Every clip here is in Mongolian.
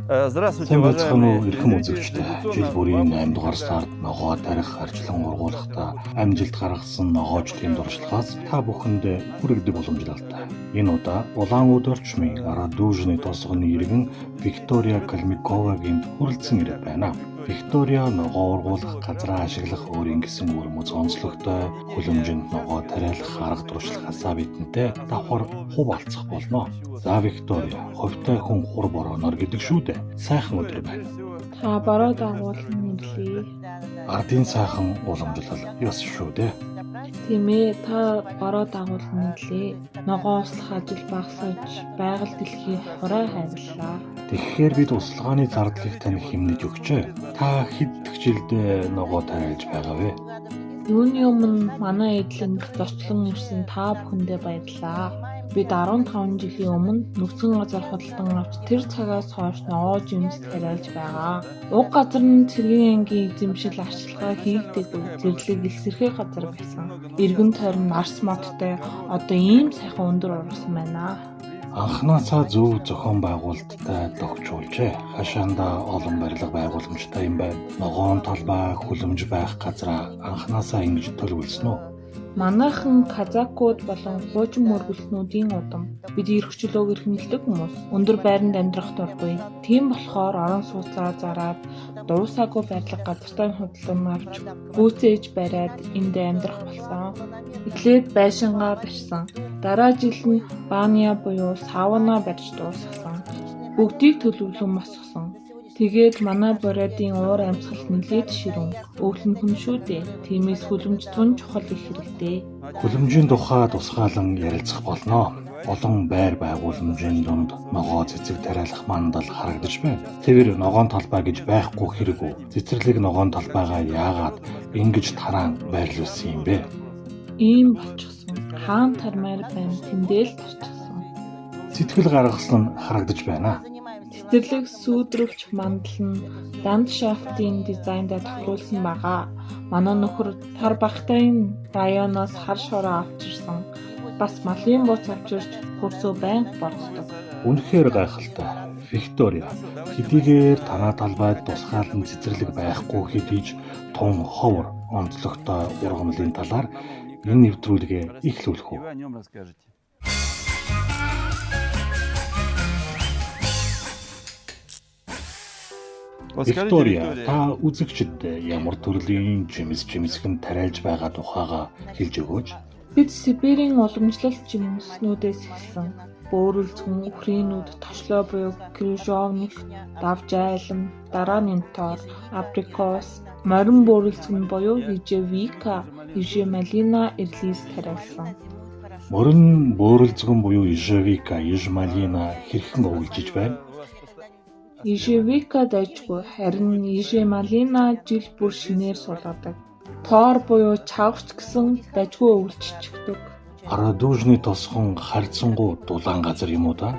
Здравствуйте, уважаемые эрхэм үзэгчдээ. Жил бүрийн 8 дугаар сард ногоо тарих арчлан ургуулгахдаа амжилт гаргасан ногоочдын дуршлагаас та бүхэнд хүрэгдэг боломжтой. Энэ удаа Улаан-Удэ орчмын Радужны тосгоны иргэн Виктория Калмиковагийн хүрэлцэн ирэх байна. Виктория ногоо ургуулах газраа ашиглах өөрийн гэсэн өрмөц онцлогтой хүлэмжинд ногоо тариалах арга туршлагаасаа бидэнтэй давхар хув алцах болно. За Виктория, хувьтай хүн хур борооноор гэдэг шүү дээ. Сайхан өдөр байна. Та бороо дагуулсан нэрлээ. Ардын сайхан уламжлал ёс шүү дээ. Тийм ээ, та бороо дагуулсан нэрлээ. Ногоо услах ажил багасгаж байгаль дэлхий хорой хайрлаа. Тэгэхээр бид услагааны зардлыг тань хэмнэж өгчээ. Та хэд жилд ногоо тариалж байгаа вэ? Юуны өмнө манай эдлэнд зочлон ирсэн та бүхэндээ баярлалаа. Бид 15 жилийн өмнө нүцгэн газар худалдан авч тэр цагаас хойш ногоо жимс тариалж байгаа. Уг газар нь цэргийн ангийн эзэмшил арчилгаа хийгдээгүй зэрлэг илсэрхий газар байсан. Иргэн тойрон Марс модтой одоо ийм сайхан өндөр ургасан байна. Анхнаасаа зөв зохион байгуулалттай тогтжуулжээ. Хашаанда олон барилга байгууламжтай юм байна. Ногоон талбай, хүлэмж байх газраа анхнаасаа ингэж төлөвлөсөн үү? Манайхан казакууд болон хуучин мөргөлтнүүдийн удам. Бид эрх чөлөөг эрхэмлдэг хүмүүс. Өндөр байранд амьдрах дургүй. Тийм болохоор орон сууцаа зараад дуусаагүй байрлах газартай худалдан авч гүйцээж бариад энд амьдрах болсон. Эхлээд байшингаа барьсан. Дараа жил нь баания буюу сауна барьж дуусгасан. Бүгдийг төлөвлөн босгосон. Тэгээд манай бориодын уур амьсгал нэлээд ширүүн. Өглөн хүн шүү дээ. Тиймээс хүлэмж тун чухал их хэрэгтэй. Хүлэмжийн тухай тусгаалan ярилцах болно. Олон байр байгууламжийн дунд ногоо цэцэг тариалах мандал харагдаж байна. Тэвэр ногоон талбай гэж байхгүй хэрэг үү? Цэцэрлэг ногоон талбайгаа яагаад ингэж тараан байрлуулсан юм бэ? Ийм болчихсон. Хаан тармаар байна. Тэндэл тарчихсан. Сэтгэл гаргасан нь харагдаж байна. Цэцэрлэг сүүдрөвч мандал нь данд шафтын дизайндаа тохируулсан байгаа. Манай нөхөр тар багтайн районоос хар шороо авчирсан. Бас малын бууц авчирч хөрсөө байнга борддог. Үнэхээр гайхалтай. Виктория, хэдийгээр танаа талбайд тусгаалan цэцэрлэг байхгүй хэдийж тун ховор онцлогтой ургамлын талаар энэ нэвтрүүлгээ эхлүүлэх үү? Виктория, та үзэгчд ямар төрлийн жимсхэн тариалж байгаа тухайга хэлж өгөөч. Бид Сибирийн уламжлалт жимснүүдээс эхэлсэн. Бөөрөлцгөн, үхрийнүүд, тошлоо буюу крыжовник, давжайлан, дараанинтор, абрикос, морин бөөрөлцгөн буюу ежевика, ежемалина эрлис тариалсан. Морин бөөрөлцгөн буюу ежевика, ежемалина хэрхэн өвлжиж байна? Ежевика дайжгүй, харин ежемалина жил бүр шинээр сулгадаг. Тоор буюу чавгч гэсэн дайжгүй өвлжчихдэг. Радужны тосгон харьцангуй дулаан газар юм уу та?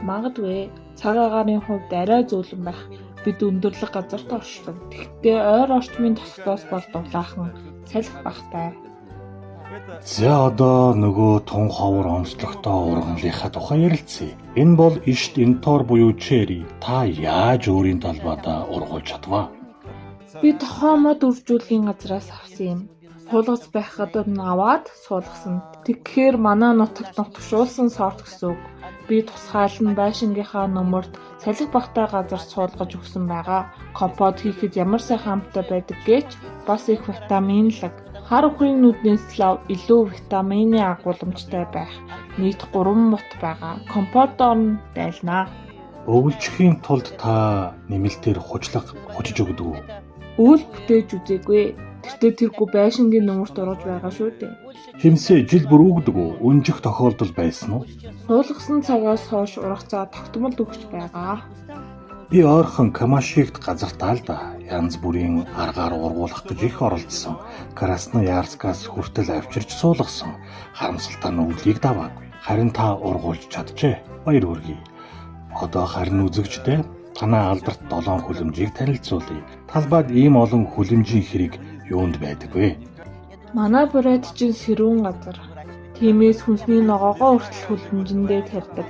Магадгүй цаг агаарын хувьд арай зөөлөн байх. Бид өндөрлөг газарт оршдог. Тэгэхдээ ойр орчмын тосгоос бол дулаахан, салхи багтай. За одоо нөгөө тун ховор онцлогтой ургамлынхаа тухай ярилцъя. Энэ бол ишт энтор буюу чери. Та яаж өөрийн талбайдаа ургуулж чадваа? Би тохоомод үржүүлгийн газраас авсан юм. Суулгац байхад нь аваад суулгасан. Тэгэхээр манай нутагт нутгшуулсан сорт гэсэн үг. Би тусгаалan байшингийнхаа нөмөрт салхи багтай газар суулгаж өгсөн байгаа. Компот хийхэд ямар сайхан амттай байдаг гэж бас их витаминлаг. Хар ухрын нүднээс л илүү витамины агуулмжтай байх. Нийт 3 бут байгаа. Компотоор нь дайлнаа. Өвлжихийн тулд та нэмэлтээр хужлаг хужиж өгдөг үү? Үйл бүтээж үзээгүй. Тэртээ тэргүй байшингийн нөмөрт орж байгаа шүү дээ. Хэмсээ жил бүр өгдөг үү? Өнжих тохиолдол байсан уу? Суулгасан цагаас хойш ургацаа тогтмол өгч байгаа. Би ойрхон Камашигт газартаа л да. Янз бүрийн аргаар ургуулах гэж их оролдсон. Красноярскаас хүртэл авчирч суулгасан. Харамсалтай нь өвлийг даваагүй. Харин та ургуулж чаджээ. Баяр хүргэе. Одоо харин үзэгчдээ танаа алдарт 7 хүлэмжийг танилцуулъя. Талбайд ийм олон хүлэмжийн хэрэг юунд байдаг вэ? Манай бориод чинь сэрүүн газар. Тиймээс хүнсний ногоогоо хүртэл хүлэмжиндээ тарьдаг.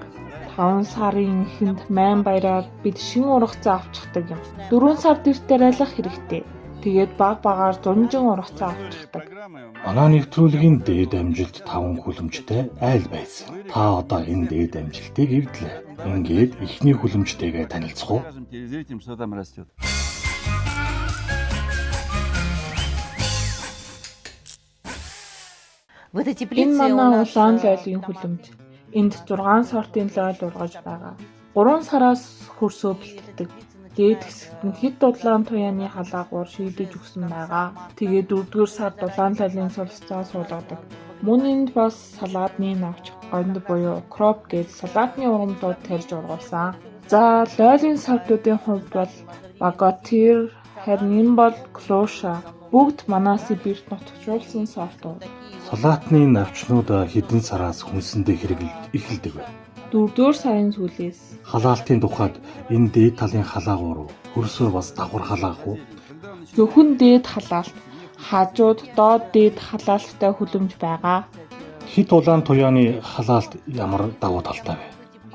5 сарын эхэнд майн баяраар бид шин ургацаа авчихдаг юм. 4 сар дэртээр айлах хэрэгтэй. Тэгээд баг багаар зунжин ургацаа авчихдаг. Манай нэвтрүүлгийн дээд амжилт 5 хүлэмжтэй айл байсан. Та одоо энэ дээд амжилтыг эвдлээ. Ингээд эхний хүлэмжтэйгээ танилцах уу? Энэ манай улаан лойлын хүлэмж. Энд 6 сортын лойл ургаж байгаа. 3 сараас хөрсөө бэлтгэдэг. Дээд хэсэгт нь хэд дулаан туяаны халаагуур шийдэж өгсөн байгаа. Тэгээд 4-р сард дулаан лойлын сулцаа суулгадаг. Мөн энд бас салаадны навч гонд буюу кроп гэж салаадны урамлууд тарьж ургуулсан. За лойлын сортуудын хувьд бол багатир, харин энэ бол клоша бүгд манай Сибирт нутагшуулсан сортууд. Салаатны навчнууд хэдэн сараас хүнсэндээ эхэлдэг вэ? 4-р сарын сүүлээс Халаалтын тухайд энэ дээд талын халаагуур хөрсөө бас давхар халаах уу? зөвхөн дээд халаалт, хажууд доод дээд халаалттай хүлэмж байгаа. Хэд улаан туяаны халаалт ямар давуу талтай вэ?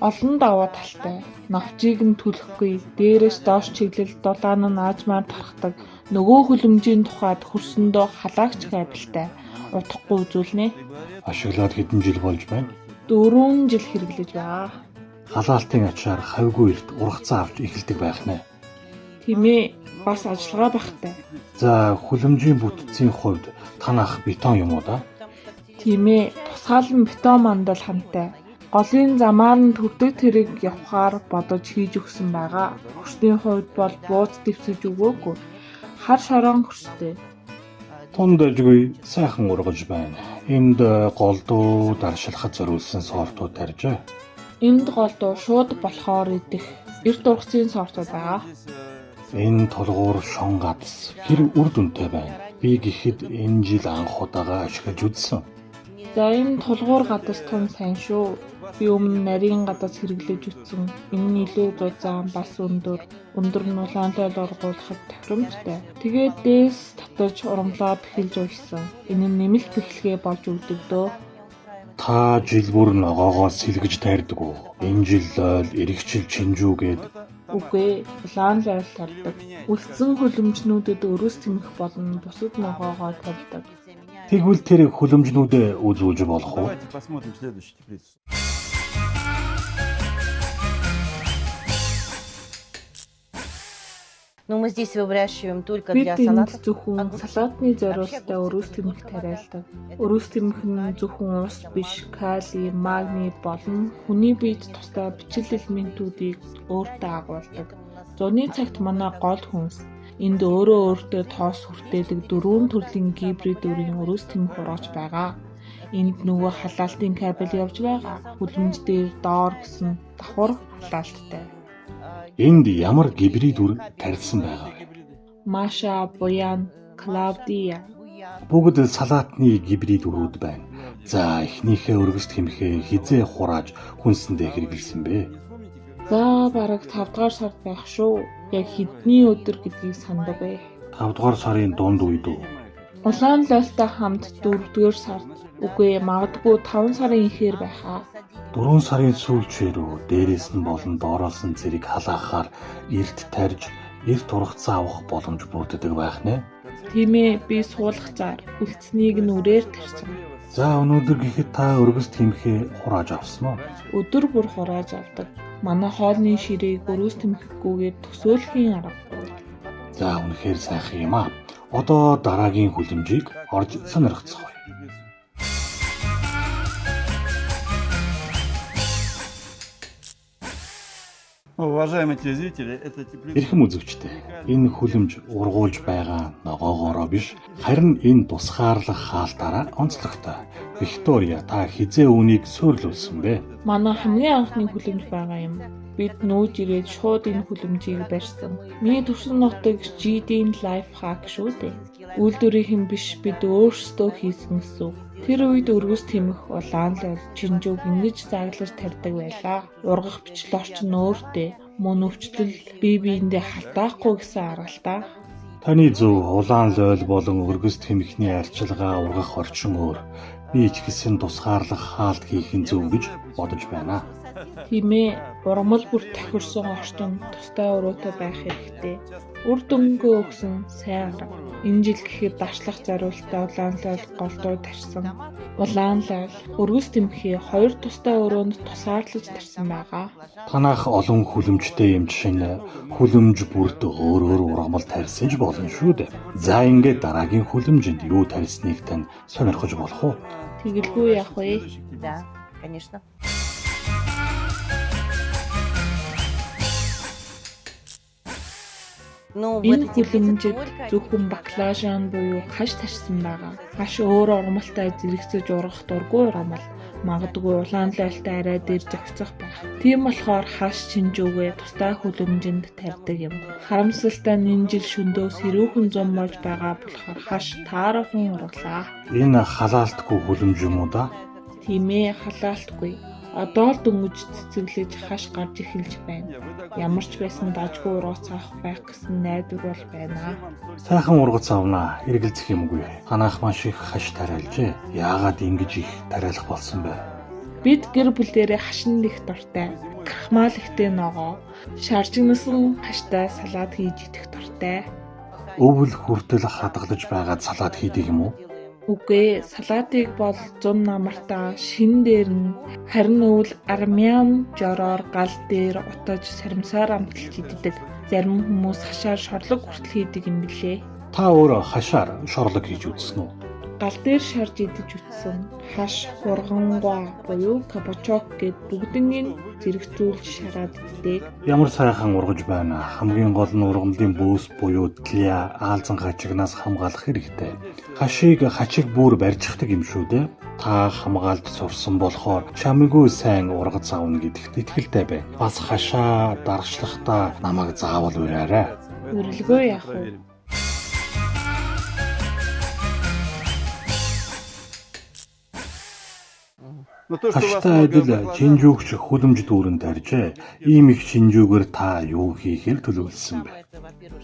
Олон давуу талтай. Навчийг нь түлхэхгүй, дээрээс доош чиглэл дулаан нь аажмаар тархдаг. Нөгөө хүлэмжийн тухайд хөрсөндөө халаагч гайдалтай. Утахгүй үзүүлнэ. Ашиглаад хэдэн жил болж байна? 4 жил хэрэглэж байгаа. Халаалтын ачаар хавьгүй эрт ургацаа авч эхэлдэг байх нэ. Тийм ээ, бас ажиллагаа багтай. За хүлэмжийн бүтцийн хувьд танах бетон юм уу да? Тийм ээ, тусгаалan бетон мандал хамтай. Голын замаар нь төрдөг тэрэг явахаар бодож хийж өгсөн байгаа. Хөрсний хувьд бол бууз дэвсэж өгөөгүй. Хар шорон хөрстэй. Тунд ажгүй сайхан ургаж байна. Энд голдуу даршилхад зориулсан сортууд тарьжээ. Энд голдуу шууд болохоор идэх эрт ургацын сортууд байгаа. Энэ толгуур шон гадс хэр үр дүнтэй байна. Би гэхэд энэ жил анх удаага ашиглаж үзсэн. За энэ тулгуур гадас тун сайн шүү. Би өмнө нарийн гадас хэрэглэж үтсэн. Энэ нь илүү зузаан бас өндөр нь улаантай ургуулахад тохиромжтой. Тэгээд дээс татаж урамлаад эхэлж уйсан. Энэ нь нэмэлт бэхлэгээ болж өгдөг дөө. Та жил бүр ногоогоо сэлгэж тайрдаг уу? Энэ жил лойл эргэжил чинжүүгээд үгүй улаан лойл тардаг. Үлдсэн хүлэмжнүүдэд өрөөс тэмэх болон бусад ногоогоо тардаг. Тэгвэл тэр хүлэмжнүүдэд үзүүлж болох уу? Но мы здесь выращиваем только Бид для энд салата. зөвхөн салаатны зориулалтаа өрөөс тэмэх тариалдаг. Өрөөс тэмэх нь зөвхөн ус биш, кали, магний болон хүний биед тустай бичил элементүүдийг өөртөө агуулдаг. Зуны цагт манай гол хүнс энд өөртөө тоос хүртээдэг 4 төрлийн гибрид өрийн өрөөс тэмэх ургаж байгаа. Энд нөгөө халаалтын кабель явж байгаа. Хүлэмж дээр доор гэсэн давхар халаалттай. Энд ямар гибрид үр тарьсан байгаа вэ? Маша, Буян, Клаудия. Бүгд салаатны гибрид үрүүд байна. За эхнийхээ өргөс тэмхээ хизээ хурааж хүнсэндээ хэрэгэлсэн бэ? За бараг 5 дугаар сард байх шүү. Яг хэдний өдөр гэдгийг сандаг бай. 5 дугаар сарын дунд үед үү? Улаан лойлтой хамт 4 дугаар сард. Үгүй магадгүй 5 сарын ихээр байхаа. 4 сарын сүүлчээрөө дээрээс нь болон доороос нь зэрэг халаахаар эрт тарьж, эрт ургацаа авах боломж бүрддэг байх нэ. Тийм ээ, би суулгах цаар үлдснийг нь үрээр тарьсан. За өнөөдөр гэхэд та өргөс тэмхээ хурааж авсан уу? Өдөр бүр хурааж авдаг. Манай хоолны ширээг өрөөс тэмхэхгүйгээр төсөөлхийн аргагүй. За үнэхээр сайхан юм аа. Одоо дараагийн хүлэмжийг орж сонирхцгаая. Уважаемые телезрители, это теплица. Эрхэм үзэгчдээ, энэ хүлэмж ургуулж байгаа ногоогоороо биш, харин энэ тусгаарлах хаалтаараа онцлогтой. Виктория, та хизээ үүнийг суйрлуулсан бэ? Манай хамгийн анхны хүлэмж байгаа юм. Бид нүүж ирээд шууд энэ хүлэмжийг барьсан. Миний төвшин нутаг GD-ийн лайф хак шүү дээ. Үйлдвэрийнхэн биш, бид өөрсдөө хийсэн гэсэн. Тэр үед өргөс тэмэх улаан лойл чинжүүг ингэж заглаж тарьдаг байлаа. Ургах бичил орчин өөртөө мөн өвчлөл бие биендээ халтаахгүй гэсэн аргалтай. Таны зөв улаан лойл болон өргөс тэмхний арчилгаа ургах орчин өөр. Би ч гэсэн тусгаарлах хаалт хийх нь зөв гэж бодож байна. Тийм ээ, ургамал бүр тохирсон орчин тустай өрөөтэй байх хэрэгтэй. Үр дүнгөө өгсөн сайн арга. Энэ жил гэхэд дарчлах зориулалтаа улаанлал голдуу тарьсан. Улаанлал өргөс тэмхий 2 тустай өрөөнд тусаарлаж тарьсан байгаа. Танах олон хүлэмжтэй юм чинь хүлэмж бүрд өөр ургамал тарьсан ч болно шүү дээ. За ингээд дараагийн хүлэмжинд юу тарьсныг тань сонирхож болох уу? Тэгэлгүй яах вэ? Да, конечно. Ну, Энэ хүлэмжид зөвхөн баклажан буюу хаш тарьсан байгаа. Хаш өөр ургамалтай зэрэгцэж ургах дургүй ургамал. Магадгүй улаанлайлтай арай дээр зохицох байх. Тийм болохоор хаш чинжүүгээ тустай хүлэмжинд тарьдаг юм. Харамсалтай нь энэ жил шөндөө сэрүүхэн зам болж байгаа болохоор хаш таарахын ургалаа. Энэ халаалтгүй хүлэмж юм уу да? Тийм ээ, халаалтгүй. Одоо л дөнгөж цэцэглэж хаш гарч эхэлж байна. Ямар ч байсан дажгүй ургацаах байх гэсэн найдвар бол байна. Сайхан ургац авнаа, эргэлзэх юмгүй. Танах маш их хаш тариалжээ. Яагаад ингэж их тариалах болсон бэ? Бид гэр бүлээрээ хашин их дуртай. Крахмал ихтэй ногоо, шаржигнасан хаштай салаад хийж идэх дуртай. Өвөл хүртэл хадгалж байгаад салаад хийдэг юм уу? Үгүй, салаатыг бол 100 намартаа шин дээр нь харин өвөл армян жороор гал дээр утаж саримсаар амталж иддэг. Зарим хүмүүс хашаар шорлог хүртэл хийдэг юм билээ. Та өөрөө хашаар шорлог хийж үзсэн үү? Гал дээр шарж идэж үтсэн хаш хургангуй буюу кабачок гэд бүгднийг зэрэгцүүлж шараад иддэг. Ямар сайхан ургаж байна. Хамгийн гол нь ургамлын бөөс буюу тлия аалзан хачигнаас хамгаалах хэрэгтэй. Хашийг хачиг бүр барьчихдаг юм шүү дээ. Та хамгаалж сурсан болохоор чамайгүй сайн ургац аавна гэдэгт итгэлтэй бай. Бас хашаа дараачлахдаа намайг заавал ураарай. Үрэлгүй яах вэ? Но то, что вас Хаштай много адил чинжүүгч хүлэмж дүүрэн тарьжээ. Ийм их чинжүүгээр та юу хийхээр төлөвлөсөн бэ?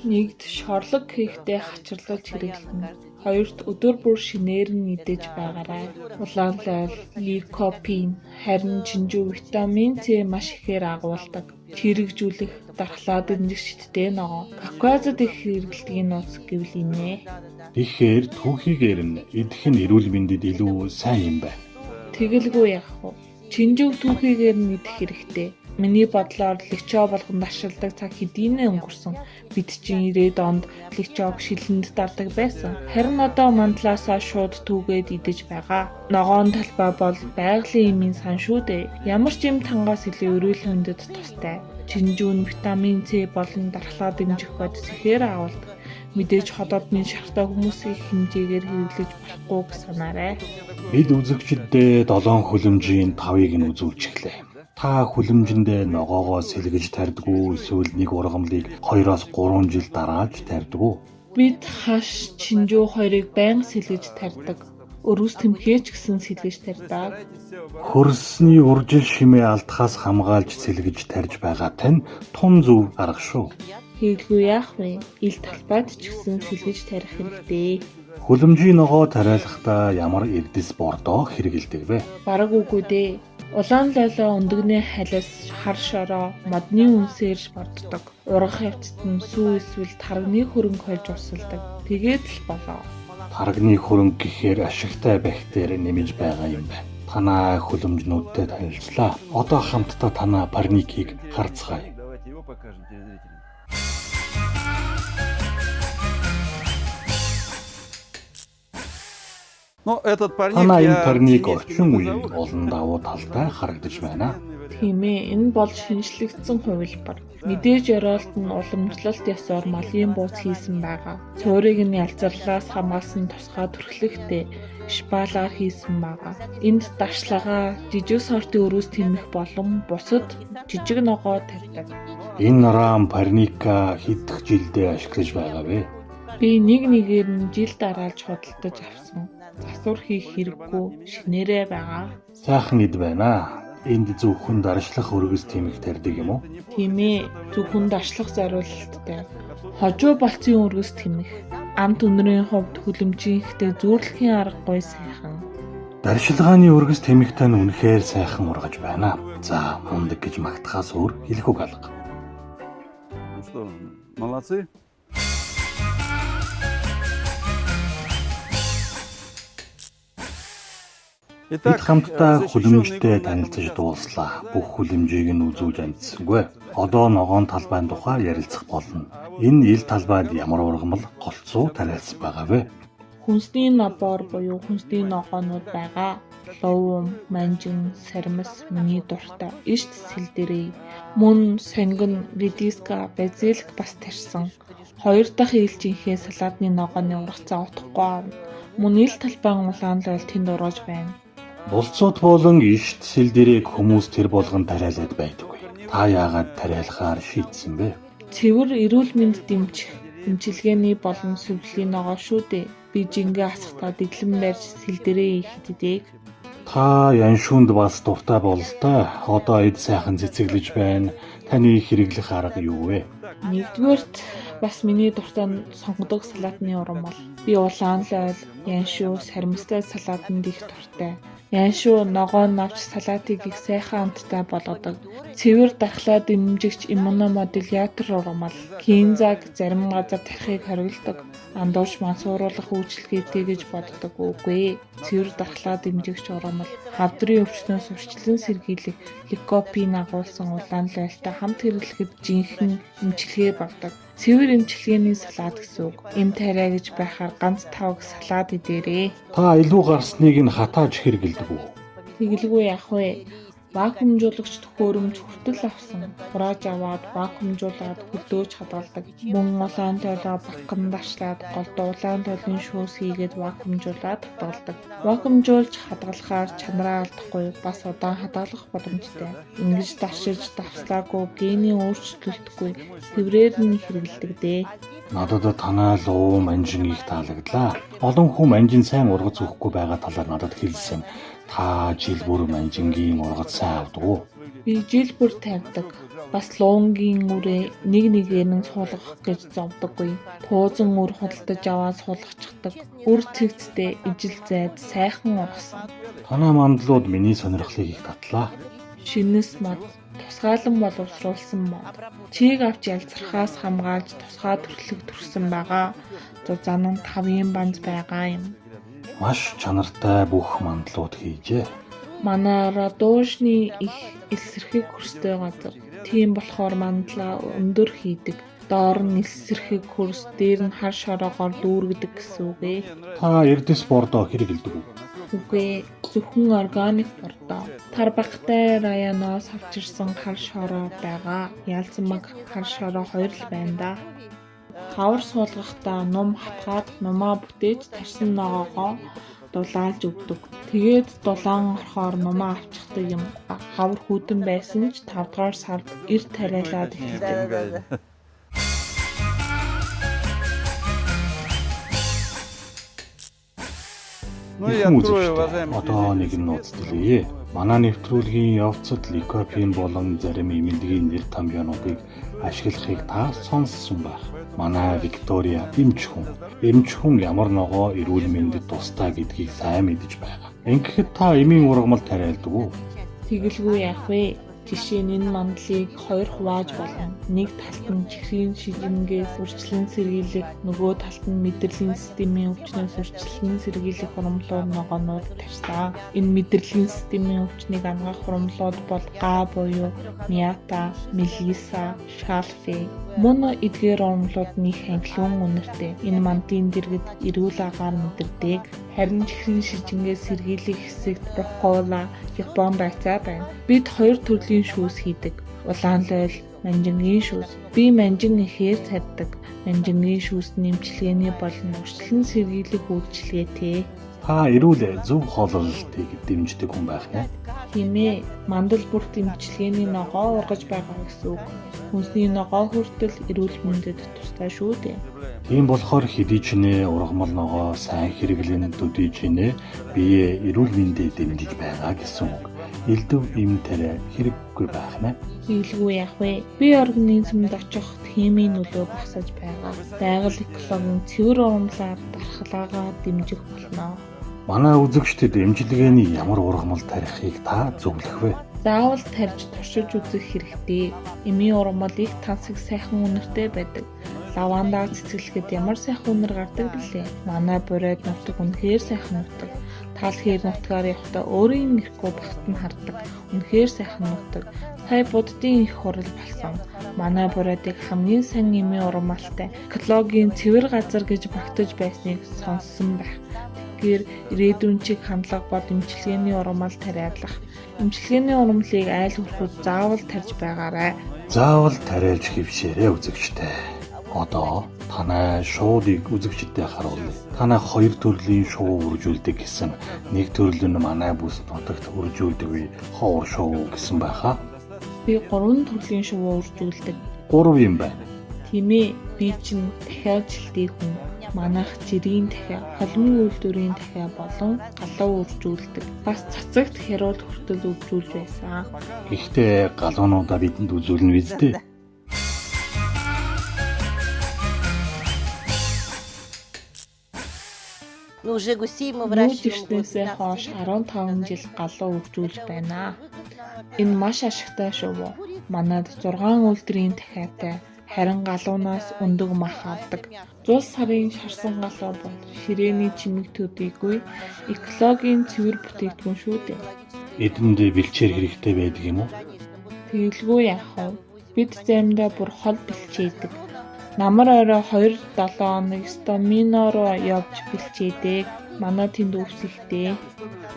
Нэгд шорлог хийхдээ хачирлуулж хэрэглэнэ. Хоёрт өдөр бүр шинээр нь идэж байгаарай. Улаанлал, ликопин, харин чинжүү витамин С маш ихээр агуулдаг. Чирэгжүүлэх, дархлаа дэмжигчтэй ногоо. Кавказад их хэрэглэдэг нууц гэвэл инээ. Тэгэхээр түүхийгээр нь идэх нь эрүүл мэндэд илүү сайн юм байна. Тэгэлгүй яах вэ? Чинжүүг түүхийгээр нь идэх хэрэгтэй. Миний бодлоор личо болгонд ашигладаг цаг хэдийнэ өнгөрсөн. Бид чинь 90-ад онд личог шилэнд дардаг байсан. Харин одоо мандлаасаа шууд түүгээд идэж байгаа. Ногоон талбай бол байгалийн эмийн сан шүү дээ. Ямар ч юм тангаас илүү эрүүл мэндэд тустай. Чинжүү нь витамин С болон дархлаа дэмжих бодис ихээр агуулдаг. Мэдээж ходоодны шархтай хүмүүсийн хэмжээгээр хэрэглэж болохгүй гэж санаарай. Бид үзэгчдэд 7 хүлэмжийн 5-ыг нь үзүүлчихлээ. Та хүлэмжиндээ ногоогоо сэлгэж тарьдгүй эсвэл нэг ургамлыг 2-3 жил дарааж тарьдгүй. Бид хаш чинжүү хоёрыг байнга сэлгэж тарьдаг. Өрөөс тэмхээч гэсэн сэлгэж тарьдаг. Хөрсний уржил шимээ алдахаас хамгаалж сэлгэж тарьж байгаа тань тун зөв арга шүү. Хийлгүй яах вэ? Ил талбайд ч гэсэн сэлгэж тарих хэрэгтэй. Хүлэмжийн ногоо тариалахдаа ямар эрдэс бордоо хэрэгэлдэг вэ? Бараг үгүй дээ. Улаан лайлаа өндөгний халиас хар шороо модны үнсээр борддог. Ургах явцад нь сүү эсвэл тарганы хөрөнгө хольж усалдаг. Тэгээд л болоо. Тарганы хөрөнгө гэхээр ашигтай байх дээр нэмж байгаа юм байна. Танаа хүлэмжнүүдтэй танилцлаа. Одоо хамтдаа танаа парникийг харцгаая. Давайте его покажем телезрителям. Ну, этот парник Танаа энэ я парник в орчин Теневском үеийн заводе. олон давуу талтай харагдаж байна. Тийм ээ, энэ бол шинжлэгдсэн хувилбар. Мэдээж оролт нь уламжлалт ёсоор малын бууц хийсэн байгаа. Цуурыг нь ялзарлаас хамгаалсан тусгай төрхлөгтэй шпалаар хийсэн байгаа. Энд дашлагаа, жижиг сортын өрөөс тэмэх болон бусад жижиг ногоо тавьдаг. Энэ рам парника хэдэх жилдээ ашиглаж байгаа вэ? Би нэгээр нь жил дараалж худалдаж авсан. Засвар хийх хэрэггүй шинээрээ байгаа. Сайхан эд байна. Энд зөвхөн даршлах өргөс тэмэх тарьдаг юм уу? Тийм ээ, зөвхөн даршлах зориулалттай. Хожуу болцын өргөс тэмэх. Амт өнрийн хувьд хүлэмжийн ихтэй зүүрлэхийн аргагүй сайхан. Даршилгааны өргөс тэмэх тань үнэхээр сайхан ургаж байна. За, мундаг гэж магтахаас өөр хэлэх үг алга. Ну что, молодцы. Бид хамтдаа хүлэмжтэй танилцаж дууслаа. Бүх хүлэмжийг нь үзүүлж амжсангүй. Одоо ногоон талбайн тухай ярилцах болно. Энэ ил талбайд ямар ургамал голцоо тариалсан байгаа вэ? Хүнсний набор буюу хүнсний ногоонууд байгаа. Ловум, манжин, сармас, миний дуртай ишт сэлдэрээ. Мөн сонгон, редиска, базилик бас тарьсан. 2 дахь ээлжийнхээ салаадны ногооны ургацаа утахгүй авна. Мөн ил талбайн улаан лойл тэнд ургаж байна. Булцууд болон ишт сэлдэрийг хүмүүс тэр болгон тариалаад байдаггүй. Та яагаад тариалахаар шийдсэн бэ? Цэвэр эрүүл мэнд дэмжих, эмчилгээний болон сүвлийн ногоо шүү дээ. Би жингээ асахтаа дэглэм барьж сэлдэрээ хийдэг. Та яншуунд бас дуртай бололтой. Одоо эд сайхан цэцэглэж байна. Таны хэрэглэх арга юу вэ? Нэгдүгээрт бас миний дуртай сонгодог салаатны ургамал. Би улаан лойл, яншуу, сармистай салаатанд их дуртай. Яншуу ногоо навч салаатыг их сайхан амттай болгодог. Цэвэр дархлаа дэмжигч иммуномодулятор ургамал. Кинзаг зарим газар тархийг хориглодог. Андуурч мансууруулах үйлчлэгээтэй гэж боддог үгүй. Цэвэр дархлаа дэмжигч ургамал. Хавдрын өвчнөөс урьдчилан сэргийлэх ликопин агуулсан улаан лойлтой хамт хэрэглэхэд жинхэнэ эмчилгээ болдог. Цэвэр эмчилгээний салаад гэсэн үг. Эм тариа гэж байхаар ганц тавг салаад идээрээ. Та илүү гарсныг нь хатааж хэрэгэлдэг үү? Тэгэлгүй яах вэ? Вакуумжуулагч төхөөрөмж хүртэл авсан. Хурааж аваад вакуумжуулаад хөлдөөж хадгалдаг. Мөн улаан тойлоо бакан даршлаад голд улаан тойлын шүүс хийгээд вакуумжуулаад хадгалдаг. Вакуумжуулж хадгалахаар чанараа алдахгүй бас удаан хадгалах боломжтой. Ингэж даршиж давслаагүй гений өөрчлөлтгүй хэврээр нь хэрэгэлдэг дээ. Надад танай луу манжин их таалагдлаа. Олон хүн манжин сайн ургац өгөхгүй байгаа талаар надад хэлсэн. Та жил бүр манжингийн ургац сайн авдаг уу? Би жил бүр тавьдаг. Бас луунгийн үрээ нэг нэгээр нь суулгах гэж зовдоггүй. Туузан үр худалдаж аваад суулгачихдаг. Үр цэгцтэй ижил зайд сайхан ургасан. Танай мандлууд миний сонирхлыг их татлаа. Шинэс мод, тусгаалan боловсруулсан мод. Чийг авч ялцрахаас хамгаалж тусгай төрлөг төрсөн байгаа. Зузаан нь 5 банз байгаа юм. Маш чанартай бүх мандлууд хийжээ. Манай радуушны их эсэрхэг хөрстэй газар. Тийм болохоор мандлаа өндөр хийдэг. Доор нь эсэрхэг хөрс, дээр нь хар шороогоор дүүргэдэг гэсэн үг ээ. Та эрдэс бордоо хэрэгэлдэг үү? Үгүй, зөвхөн органик бордоо. Тарбагтай районоос авчирсан хар шороо байгаа. Ялцсан маг хар шороо 2 л байна да. Хавар суулгахдаа нум хатгаад нумаа бүтээж тарьсан ногоогоо дулаалж өгдөг. Тэгээд дулаан орохоор нумаа авчихдаг юм. Хавар хүйтэн байсан ч 5 дугаар сард эрт тариалаад эхэлдэг. Ну и открою, уважаемые Одоо нэг нь нууцтлээ. Манай нэвтрүүлгийн явцад ликопин болон зарим эмнэлгийн нэр томьёонуудыг ашиглахыг та сонссон байх. Манай Виктория эмч хүн ямар ногоо эрүүл мэндэд тустай гэдгийг сайн мэдэж байгаа. Ингэхэд та эмийн ургамал тариалдаг уу? Тэгэлгүй яах вэ? Жишээ нь энэ мандлыг 2 хувааж болно. Нэг талд нь чихрийн шижингээс урьдчилан сэргийлэх, нөгөө талд нь мэдрэлийн системийн өвчнөөс урьдчилан сэргийлэх хурамлууд ногоонууд тарьсан. Энэ мэдрэлийн системийн өвчнийг амгаах хурамлууд бол га буюу мята, мелиса, шалфе. Мөн эдгээр хурамлууд нэг ханхлуун үнэртэй. Энэ мантын дэргэд эрүүл агаар мэдэрдэг. Харин чихрийн шижингээс сэргийлэх хэсэгт броккола, Япон байцаа байна. Бид 2 төрлийн шүүс хийдэг. Улаан лойл, манжингийн шүүс. Би манжин ихээр цаддаг. Манжингийн шүүс нэмчилгээний болон урьдчилан сэргийлэх үйлчилгээтэй. Та эрүүл зөв хооллолтыг дэмждэг хүн байх юм. Тийм ээ. Мандал бүрт эмчилгээний ногоо ургаж байгаа гэсэн үг. Хүнсний ногоо хүртэл эрүүл мэндэд тустай шүү дээ. Тийм болохоор хэдий ч нэ ургамал ногоо сайн хэрэглэн төдий ч нэ бие эрүүл мэндэд дэмжиж байгаа гэсэн үг. Элдв эм тариа хэрэггүй байх нэ. Тэгэлгүй яах вэ? Бие организмд очих химийн нөлөө багасаж байгаа. Байгаль экологийн цэвэр урамлаар дархлаагаа дэмжих болно. Манай үзэгчдэд эмчилгээний ямар ургамал тарихыг та зөвлөх вэ? Заавал тарьж туршиж үзэх хэрэгтэй. Эмийн ургамал их тансаг сайхан үнэртэй байдаг. Лавандаа цэцгэлэхэд ямар сайхан үнэр гардаг билээ. Манай бурайд нутаг үнэхээр сайхан нутаг. Таалхээр нутгаар явахдаа өөрийн нэрхүү багт нь хардаг. Үнэхээр сайхан нутаг. Сая буддын их хурал болсон. Манай бурайдыг хамгийн сайн эмийн ургамалтай экологийн цэвэр газар гэж багтаж байсныг сонссон байх. Тэгэхээр ирээдүйн чиг хандлага бол эмчилгээний ургамал тариалах. Эмчилгээний ургамлыг айл хүрхүүд заавал тарьж байгаарай. Заавал тариалж хөвшээрээ үзэгчтэй. Одоо танай шуудыг үзэгчдэд харуулъя. Танай хоёр төрлийн шуу үржүүлдэг гэсэн нэг төрөл нь манай бүс нутагт үржүүлдэг үе ховор шуу гэсэн байхаа. Би 3 төрлийн шувуу үржүүлдэг. 3 юм байна. Тийм ээ, би чинь дахиад жилтэй хүн. Манайх жирийн дахиа, холимын үйлдвэрийн дахиа болон галуу үржүүлдэг. Бас цацагт хяруулт хүртэл үржүүлж байсан. Гэхдээ галуунуудаа бидэнд үзүүлнэ биз дээ. Нүүжигчнээсээ хойш 15 жил галуу үржүүлж байна. Энэ маш ашигтай шувуу. Манад 6 үйлдвэрийн дахиатай. Харин галуунаас өндөг мах авдаг. 100 сарын шарсан галуу бол ширээний чимэг төдийгүй экологийн цэвэр бүтээгдэхүүн шүү дээ. Эдэнд бэлчээр хэрэгтэй байдаг юм уу? Тэгэлгүй яах вэ? Бид заримдаа бүр хол бэлчээдэг. Намар орой 2-7 хоног стамино руу явж бэлчээдэг. Манай тэнд өвсөлтэй.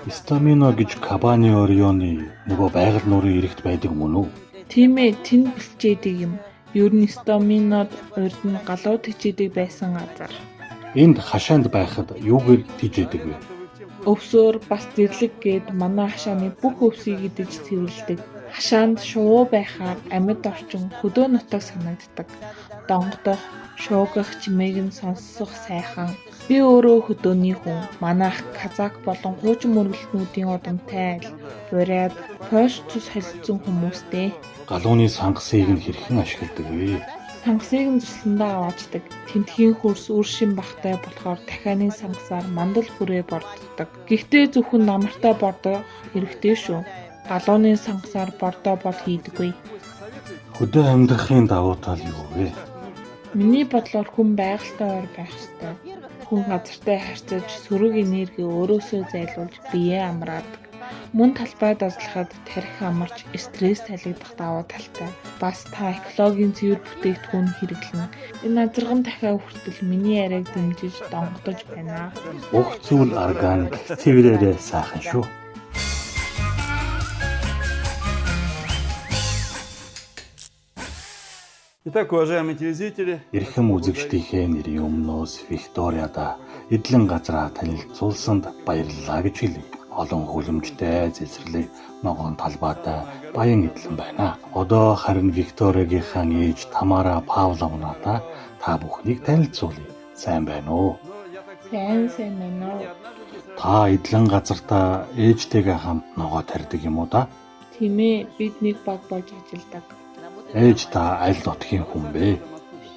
Стамино гэж Кабани Орионы нөгөө байгаль нуурын эрэгт байдаг мөн үү? Тийм ээ, тэнд бэлчээдэг юм. Ер нь стаминод урд нь галуу тэжээдэг байсан газар. Энд хашаанд байхад юугээр тэжээдэг вэ? Өвсөөр бас зэрлэг гээд манай хашааны бүх өвсийг идэж цэвэрлэдэг. Хашаанд шувуу байхаар амьд орчин хөдөө нутаг санагддаг. Донгодох, шуугах чимээг нь сонсох сайхан. Би өөрөө хөдөөний хүн. Манайх казак болон хуучин мөргөлтнүүдийн удамтай айл. Бурайд польш цус холилдсон хүмүүстэй. Галууны сангасыг нь хэрхэн ашигладаг вэ? Сангасыг нь тусландаа аваачдаг. Тэмтгийн хөрс үр шин багтай болохоор дахианы сангасаар мандал бүрээ борддог. Гэхдээ зөвхөн намартай бордох хэрэгтэй шүү. Галууны сангасаар бордоо бол хийдэггүй. Хөдөө амьдрахын давуу тал юу вэ? Миний бодлоор хүн байгальтай ойр байх ёстой. Хүн газартай харьцаж сөрөг энерги өөрөөсөө зайлуулж биеэ амраадаг. Мөн талбайд ажиллахад тархи амарч стресс талигдах давуу талтай. Бас та экологийн цэвэр бүтээгдэхүүн хэрэглэн энэ азарган дахиа хүртэл миний яриаг дэмжиж донгодож байна. Бүх зүйл органик цэврээрээ сайхан шүү. Итак, уважаемые телезрители, Эрхэм үзэгчдийнхээ нэрийн өмнөөс Викториада эдлэн газраа танилцуулсанд баярлалаа гэж хэлье. Олон хүлэмжтэй, зэсэрлэг, ногоон талбайтай баян эдлэн байна. Одоо харин Викториагийнхаа ээж Тамара Павловнада та бүхнийг танилцуулъя. Сайн байна уу? Сайн байна уу? Та эдлэн газартаа ээжтэйгээ хамт ногоо тарьдаг юм уу да? Тийм ээ, бид нэг баг болж ажилладаг. Ээж та аль нутгийн хүн бэ?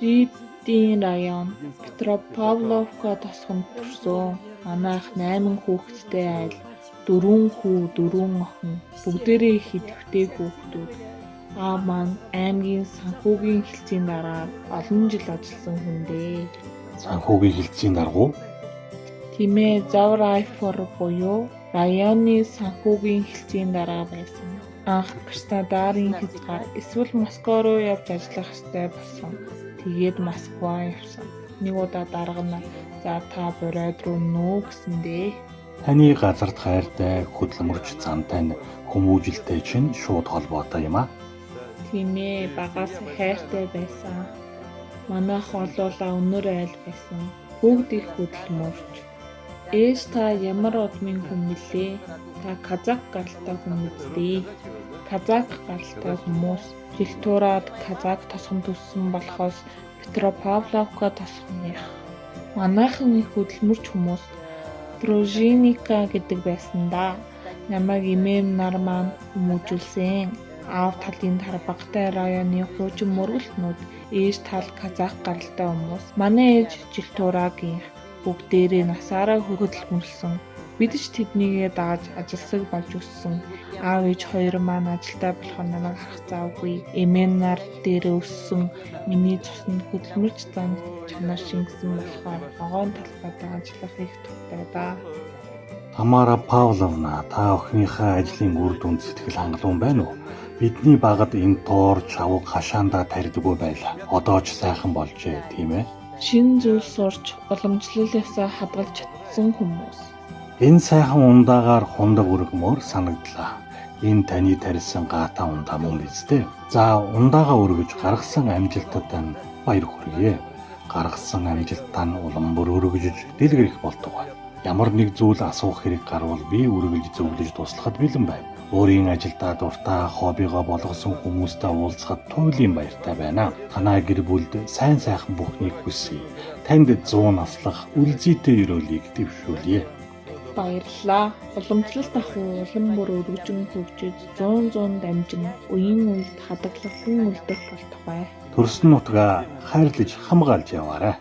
Ридийн район Петропавловка тосгонд төрсөн. Манайх 8 хүүхэдтэй айл. 4 хүү, 4 охин. Бүгдээрээ их идэвхтэй хүүхдүүд. Аа маань аймгийн санхүүгийн хэлтсийн дараа олон жил ажилласан хүн дээ. Санхүүгийн хэлтсийн дарга. Тийм ээ, Заврайфор буюу районы санхүүгийн хэлтсийн дараа байсан. Анх Краснодарын хязгаар эсвэл Москва руу явж ажиллах ёстой болсон. Тэгээд Москва явсан. Нэг удаа дарга нь за та бурайд руу нөө гэсэндээ. Таны газарт хайртай, хөдөлмөрч зантай хүмүүжилтэй чинь шууд холбоотой юм аа. Тийм ээ, багаас хайртай байсан. Манайх олуулаа өнөр айл байсан. Бүгд их хөдөлмөрч. Ээж та ямар удмын хүн бэлээ? Та казак гаралтай хүн үстэй. Казак гаралтай хүмүүс Викториад казак тосгон төссөн болохоос Петропавловка тосгоных. Манайхан их хөдөлмөрч хүмүүс Дружиника гэдэг байсан да. Намайг эмэм нар маань хүмүүжүүлсэн. Аав талын Тарбагтай районы хуучин мөргөлтнүүд, ээж тал казак гаралтай хүмүүс. Манай ээж Викториагийн бүгдээрээ насаараа хөдөлмөрлсөн. Бид ч тэднийгээ дааж ажилсаг болж өссөн. Аав ээж хоёр маань ажилдаа болохоор намайг харах завгүй. Эмээнаар дээрээ өссөн. Миний цуснд хөдөлмөрч зам чанар шингэсэн болохоор ногоон талбайд ажиллах их туфтай да. Тамара Павловна, та охиныхаа ажлын үр дүнд сэтгэл хангалуун байна уу? Бидний багад энэ тоор чавг хашаандаа тарьдаггүй байлаа. Одоо ч сайхан болжээ, тийм ээ? Шинэ зүйл сурч уламжлалаасаа хадгалж чадсан хүмүүс. Энэ сайхан ундаагаар хундаг өргөмөр санагдлаа. Энэ таны тарьсан гатаа ундаа мөн биз дээ. За, ундаагаа өргөж гаргасан амжилтад тань баяр хүргэе. Гаргасан амжилтаа нь улам бүр өргөжж дэлгэрэх болдог. Ямар нэг зүйл асуух хэрэг гарвал би үргэлж зөвлөж туслахад бэлэн байна. Өөрийн ажилдаа дуртай хоббигоо болгосон хүмүүстэй уулзахад туйлын баяртай байна. Танай гэр бүлд сайн сайхан бүхнийг хүсье. Танд 100 наслах үлзийтэй өрөөлийг дэвшүүлье. Баярлалаа. Уламжлалт ахуй улам бүр өргөжин хөгжиж 100 дамжин үеийн үед хадгалагдсан үлдэх болтугай. Төрсөн нутгаа хайрлаж хамгаалж яваарай.